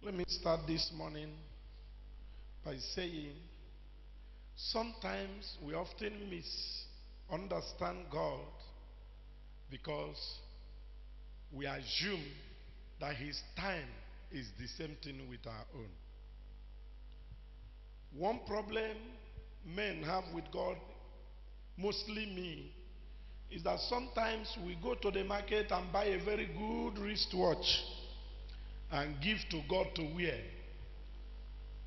Let me start this morning by saying sometimes we often misunderstand God because we assume that His time is the same thing with our own. One problem men have with God, mostly me, is that sometimes we go to the market and buy a very good wristwatch and give to God to wear.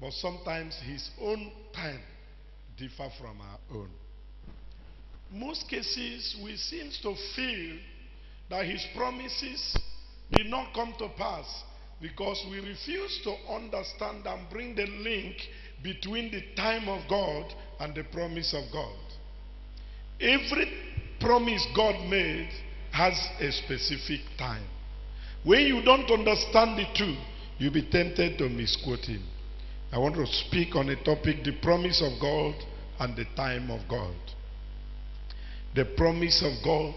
But sometimes His own time differ from our own. Most cases we seem to feel that His promises did not come to pass because we refuse to understand and bring the link between the time of God and the promise of God. Every promise God made has a specific time. When you don't understand the two, you'll be tempted to misquote Him. I want to speak on a topic, the promise of God and the time of God. The promise of God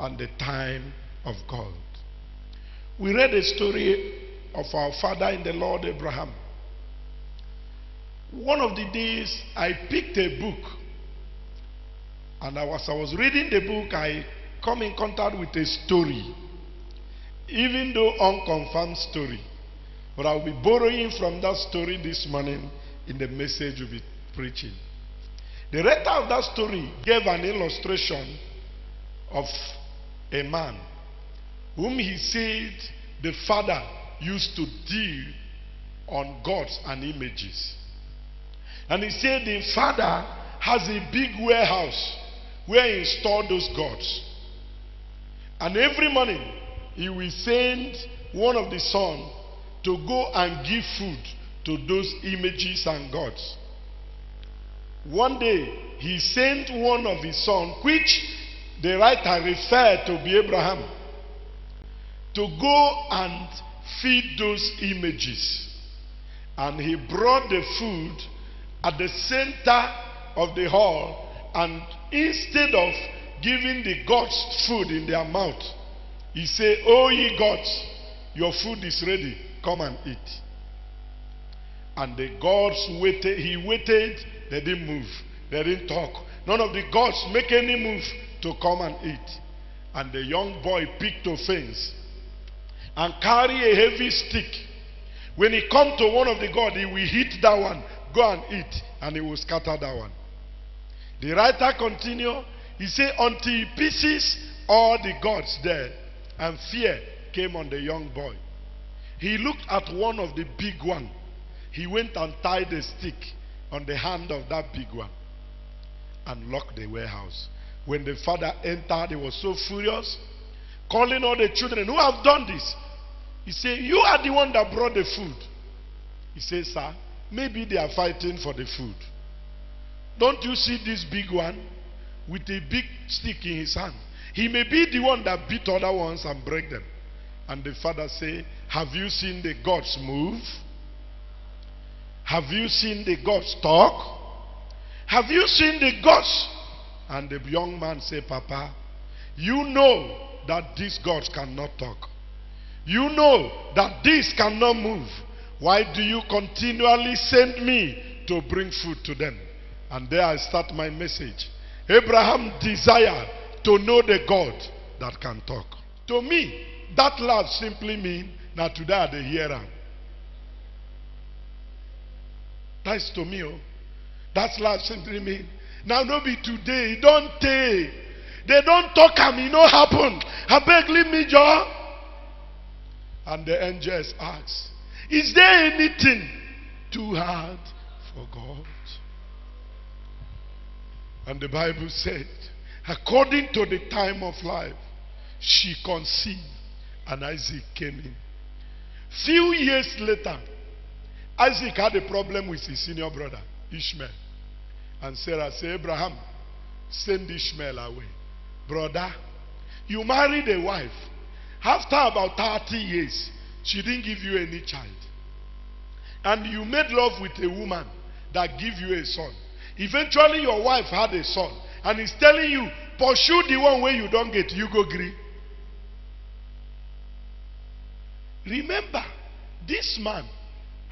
and the time of God. We read a story of our father in the Lord, Abraham. One of the days I picked a book, and as I was reading the book, I come in contact with a story, even though unconfirmed story. But I'll be borrowing from that story this morning in the message we'll be preaching. The writer of that story gave an illustration of a man whom he said the father used to deal on gods and images. And he said the father has a big warehouse where he stored those gods. And every morning he will send one of the sons to go and give food to those images and gods. One day he sent one of his sons, which the writer referred to be Abraham, to go and feed those images. And he brought the food at the center of the hall, and instead of giving the gods food in their mouth, he said, "Oh ye gods, your food is ready, come and eat." And the gods waited. He waited. They didn't move. They didn't talk. None of the gods make any move to come and eat. And the young boy picked a fence and carry a heavy stick. When he come to one of the gods, he will hit that one, go and eat, and he will scatter that one. The writer continued. He said, until he pieces all the gods there, and fear came on the young boy. He looked at one of the big one. He went and tied a stick on the hand of that big one and locked the warehouse. When the father entered, he was so furious, calling all the children who have done this. He said, "You are the one that brought the food." He said, "Sir, maybe they are fighting for the food. Don't you see this big one with a big stick in his hand? He may be the one that beat other ones and break them." And the father said, "Have you seen the gods move? Have you seen the gods talk? Have you seen the gods?" And the young man said, "Papa, you know that these gods cannot talk. You know that this cannot move. Why do you continually send me to bring food to them?" And there I start my message. Abraham desired to know the God that can talk. To me, that love simply means that today I dey hear am. That's to me. Oh. That's love simply means. Now no be today. Don't take. They don't talk am. It no happen. I beg, leave me, Joe. And the angels ask, "Is there anything too hard for God?" And the Bible said, according to the time of life, she conceived and Isaac came in. Few years later, Isaac had a problem with his senior brother, Ishmael. And Sarah said, "Abraham, send Ishmael away." Brother, you married a wife. After about 30 years, she didn't give you any child. And you made love with a woman that gave you a son. Eventually, your wife had a son. And he's telling you, pursue the one where you don't get, you go agree. Remember, this man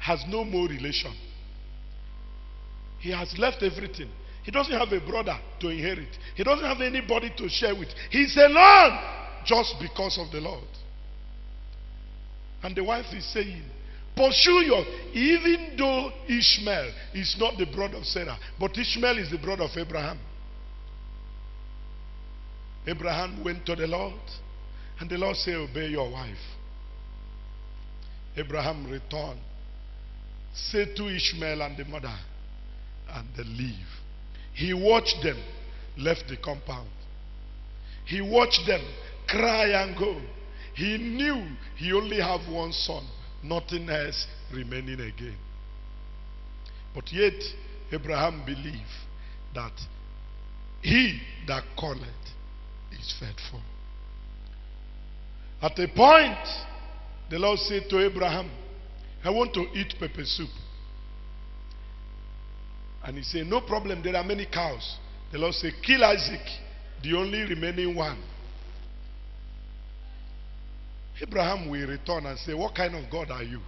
has no more relation. He has left everything. He doesn't have a brother to inherit. He doesn't have anybody to share with. He's alone just because of the Lord. And the wife is saying, pursue your, even though Ishmael is not the brother of Sarah, but Ishmael is the brother of Abraham. Abraham went to the Lord, and the Lord said, obey your wife. Abraham returned, said to Ishmael and the mother, and they leave. He watched them, left the compound. He watched them cry and go. He knew he only had one son, nothing else remaining again. But yet, Abraham believed that he that calleth is faithful. At a point, the Lord said to Abraham, I want to eat pepper soup. And he said, no problem, there are many cows. The Lord said, kill Isaac, the only remaining one. Abraham will return and say, what kind of God are you?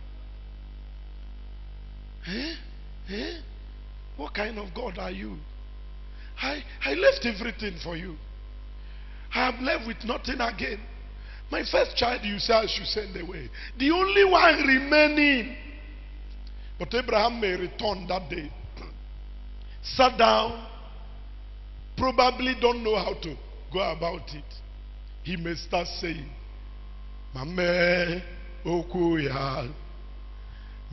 What kind of God are you? I left everything for you. I am left with nothing again. My first child you say I should send away. The only one remaining. But Abraham may return that day. Sat down. Probably don't know how to go about it. He may start saying, Mame okuya,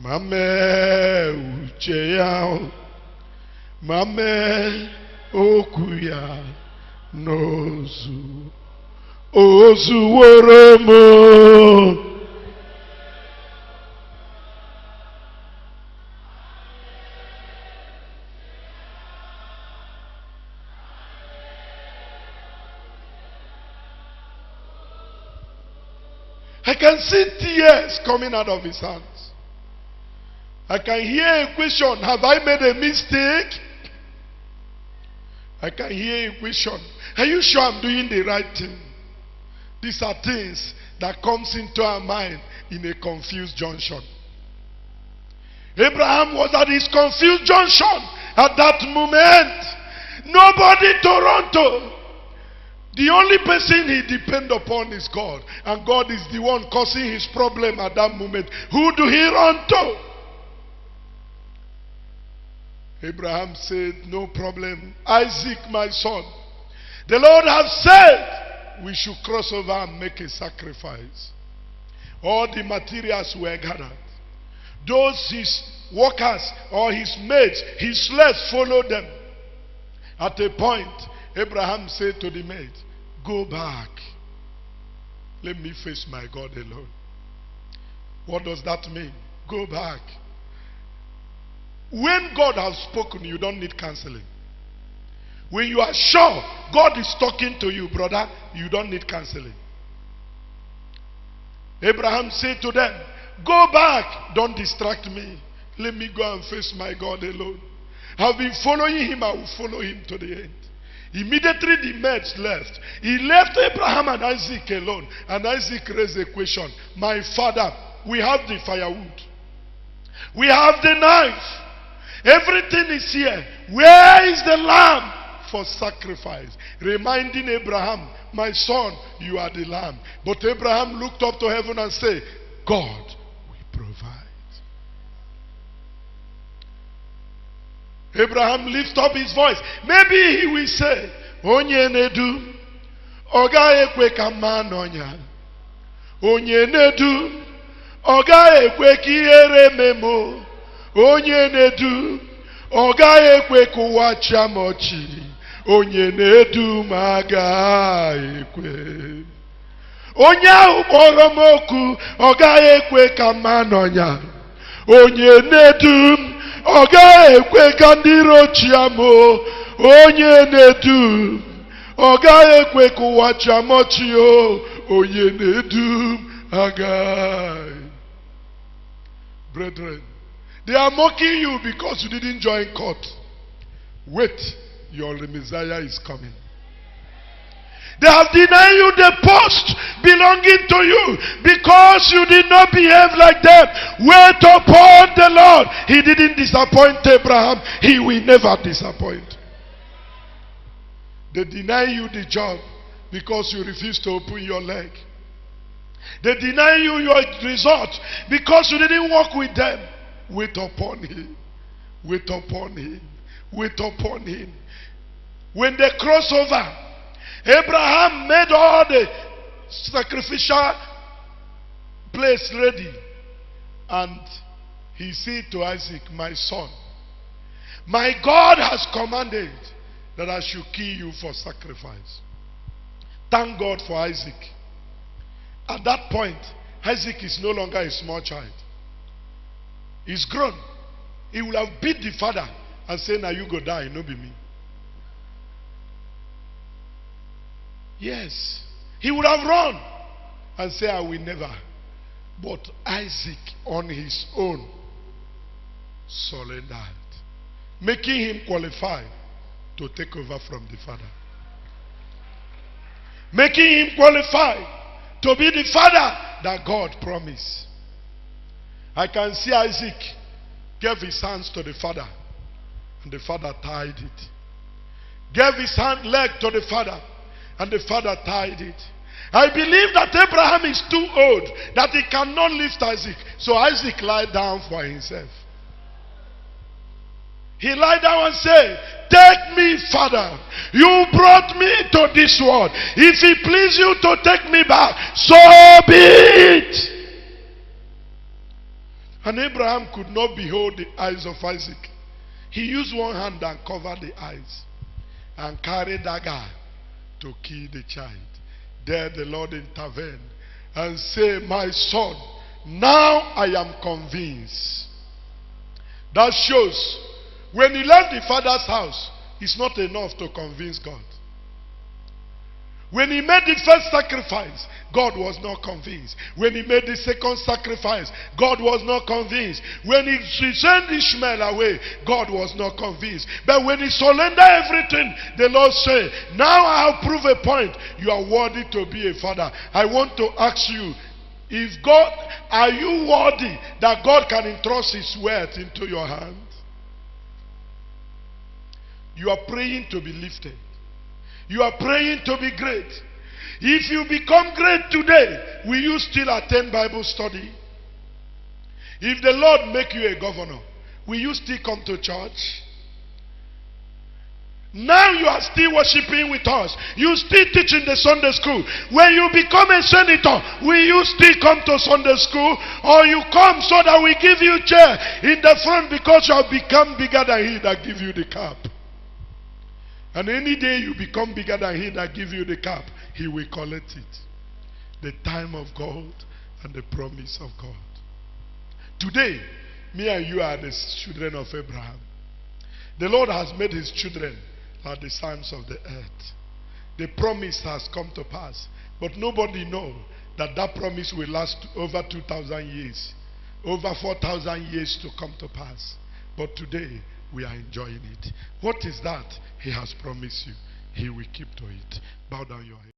Mame ucheya, Mame okuya nozu, ozu woromo. I can see tears coming out of his hands. I can hear a question, have I made a mistake? I can hear a question, are you sure I'm doing the right thing? These are things that comes into our mind in a confused junction. Abraham was at his confused junction at that moment. Nobody to run to. The only person he depends upon is God. And God is the one causing his problem at that moment. Who do he run to? Abraham said, no problem. Isaac, my son. The Lord has said we should cross over and make a sacrifice. All the materials were gathered. Those his workers or his maids, his slaves followed them. At a point, Abraham said to the maid, go back. Let me face my God alone. What does that mean? Go back. When God has spoken, you don't need counseling. When you are sure God is talking to you, brother, you don't need counseling. Abraham said to them, go back. Don't distract me. Let me go and face my God alone. I've been following him. I will follow him to the end. Immediately the maids left. He left Abraham and Isaac alone. And Isaac raised a question. My father, we have the firewood. We have the knife. Everything is here. Where is the lamb for sacrifice? Reminding Abraham, my son, you are the lamb. But Abraham looked up to heaven and said, God will provide. Abraham lifts up his voice. Maybe he will say, Onye nedu, oga ekwe kamanonya. Onye nedu, oga ekwe kihere memo. Onye nedu, oga ekwe kuwacha mochi. Onye nedu maga ekwe. Onye ahụ kpọrọ m oku, oga ekwe kamanonya. Onye nedu, oga ekwe ka ndị rochia mo. Onye nedu, oga ekwe kuwacha mochi o. Onye nedu agai. Brethren, they are mocking you because you didn't join court. Wait, your Messiah is coming. They have denied you the post belonging to you because you did not behave like them. Wait upon the Lord, he didn't disappoint Abraham. He will never disappoint. They deny you the job because you refuse to open your leg. They deny you your result because you didn't walk with them. Wait upon him. Wait upon him. Wait upon him. When they cross over, Abraham made all the sacrificial place ready. And he said to Isaac, my son, my God has commanded that I should kill you for sacrifice. Thank God for Isaac. At that point, Isaac is no longer a small child. He's grown. He will have beat the father and say, now you go die, no be me. Yes. He would have run and say, I will never. But Isaac on his own surrendered, making him qualified to take over from the father. Making him qualified to be the father that God promised. I can see Isaac gave his hands to the father, and the father tied it. Gave his leg to the father, and the father tied it. I believe that Abraham is too old, that he cannot lift Isaac. So Isaac lied down for himself. He lied down and said, take me, Father. You brought me to this world. If it please you to take me back, so be it. And Abraham could not behold the eyes of Isaac. He used one hand and covered the eyes and carried dagger to kill the child. There the Lord intervened and said, my son, now I am convinced. That shows when he left the father's house, it's not enough to convince God. When he made the first sacrifice, God was not convinced. When he made the second sacrifice, God was not convinced. When he sent Ishmael away, God was not convinced. But when he surrendered everything, the Lord said, now I have proved a point. You are worthy to be a father. I want to ask you, if God, are you worthy that God can entrust his wealth into your hand? You are praying to be lifted. You are praying to be great. If you become great today, will you still attend Bible study? If the Lord make you a governor, will you still come to church? Now you are still worshiping with us. You still teach in the Sunday school. When you become a senator, will you still come to Sunday school? Or you come so that we give you chair in the front because you have become bigger than he that give you the cap? And any day you become bigger than he that give you the cap, he will collect it. The time of God and the promise of God. Today, me and you are the children of Abraham. The Lord has made his children like the sons of the earth. The promise has come to pass. But nobody knows that that promise will last over 2,000 years. Over 4,000 years to come to pass. But today, we are enjoying it. What is that? He has promised you. He will keep to it. Bow down your head.